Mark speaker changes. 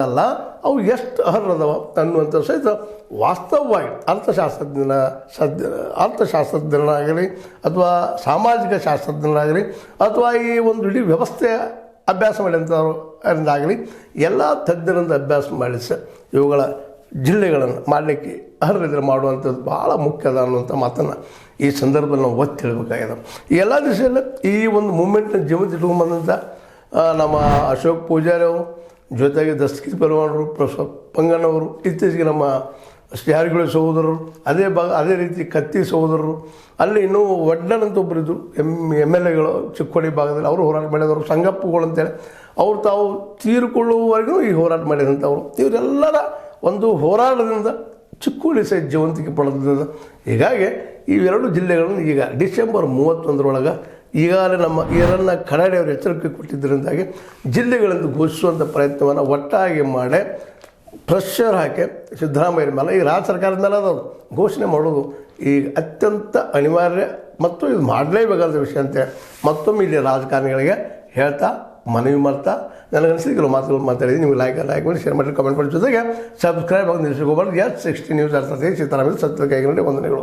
Speaker 1: ಅನ್ನೋದಲ್ಲ, ಅವು ಎಷ್ಟು ಅರ್ಹದವ ಅನ್ನುವಂಥ ಸಹಿತ ವಾಸ್ತವವಾಗಿ ಅರ್ಥಶಾಸ್ತ್ರಜ್ಞರಾಗಲಿ ಅಥವಾ ಸಾಮಾಜಿಕ ಶಾಸ್ತ್ರಜ್ಞರಾಗಲಿ ಅಥವಾ ಈ ಒಂದು ಇಡೀ ವ್ಯವಸ್ಥೆಯ ಅಭ್ಯಾಸ ಮಾಡಿದಂಥವ್ರಿಂದಾಗಲಿ ಎಲ್ಲ ತಜ್ಞರಿಂದ ಅಭ್ಯಾಸ ಮಾಡಿಸಿ ಇವುಗಳ ಜಿಲ್ಲೆಗಳನ್ನು ಮಾಡಲಿಕ್ಕೆ ಅರ್ಹರಿದ್ರೆ ಮಾಡುವಂಥದ್ದು ಭಾಳ ಮುಖ್ಯದ ಅನ್ನುವಂಥ ಮಾತನ್ನು ಈ ಸಂದರ್ಭದಲ್ಲಿ ನಾವು ಒತ್ತಿ ಹೇಳಬೇಕಾಗಿದೆ. ಈ ಎಲ್ಲ ದಿವಸದಲ್ಲಿ ಈ ಒಂದು ಮೂಮೆಂಟ್ನ ಜೀವಂತ ಇಟ್ಕೊಂಡ್ಬಂದಂಥ ನಮ್ಮ ಅಶೋಕ್ ಪೂಜಾರಿ ಅವರು, ಜೊತೆಗೆ ದಸ್ತಗೀರ್ ಪರವಾನರು, ಪಂಗಣ್ಣವರು, ಇತ್ತೀಚೆಗೆ ನಮ್ಮ ಶ್ರೀಹರಿಗುಳಿ ಸಹೋದರರು, ಅದೇ ರೀತಿ ಕತ್ತಿ ಸಹೋದರರು, ಅಲ್ಲಿ ಇನ್ನೂ ಒಡ್ಡನಂತ ಒಬ್ಬರಿದ್ದರು MLAಗಳು ಚಿಕ್ಕೋಡಿ ಭಾಗದಲ್ಲಿ, ಅವರು ಹೋರಾಟ ಮಾಡಿದವರು, ಸಂಗಪ್ಪಗಳು ಅಂತೇಳಿ ಅವರು ತಾವು ತೀರಿಕೊಳ್ಳುವವರೆಗೂ ಈ ಹೋರಾಟ ಮಾಡಿದಂಥವ್ರು. ಇವರೆಲ್ಲರ ಒಂದು ಹೋರಾಟದಿಂದ ಚಿಕ್ಕೋಡಿ ಸಹಿತ ಜೀವಂತಿಕೆ ಪಡೆದಿದೆ. ಹೀಗಾಗಿ ಇವೆರಡು ಜಿಲ್ಲೆಗಳನ್ನು ಈಗ ಡಿಸೆಂಬರ್ 31 ಈಗಾಗಲೇ ನಮ್ಮ ಈರನ್ನ ಕರಾಡಿಯವರು ಎಚ್ಚರಿಕೆ ಕೊಟ್ಟಿದ್ದರಿಂದಾಗಿ ಜಿಲ್ಲೆಗಳಿಂದ ಘೋಷಿಸುವಂಥ ಪ್ರಯತ್ನವನ್ನು ಒಟ್ಟಾಗಿ ಮಾಡಿ ಪ್ರೆಷರ್ ಹಾಕಿ ಸಿದ್ದರಾಮಯ್ಯ ಮೇಲೆ, ಈ ರಾಜ್ಯ ಸರ್ಕಾರದ ಮೇಲೆ ಅದು ಘೋಷಣೆ ಮಾಡೋದು ಈಗ ಅತ್ಯಂತ ಅನಿವಾರ್ಯ ಮತ್ತು ಇದು ಮಾಡಲೇಬೇಕಾದ ವಿಷಯ ಅಂತೇಳಿ ಮತ್ತೊಮ್ಮೆ ಇಲ್ಲಿ ರಾಜಕಾರಣಿಗಳಿಗೆ ಹೇಳ್ತಾ ಮನವಿ ಮಾಡ್ತಾ ನನಗನ್ಸಿದ ಕೆಲವು ಮಾತುಗಳು ಮಾತಾಡಿದ್ದೀನಿ. ನೀವು ಲೈಕ್ ಮಾಡಿ, ಶೇರ್ ಮಾಡಿ, ಕಮೆಂಟ್ ಮಾಡಿ, ಜೊತೆಗೆ ಸಬ್ಸ್ಕ್ರೈಬ್ ಆಗಿ ನಿಲ್ಲಿಸ್ಕೋಬಾರ್ದು. S60 ನ್ಯೂಸ್ ಅರ್ಥತೆ ಸಿದ್ದರಾಮಯ್ಯ ಸತ್ಯ ಕೈಗೊಂಡೆ ವಂದನೆಗಳು.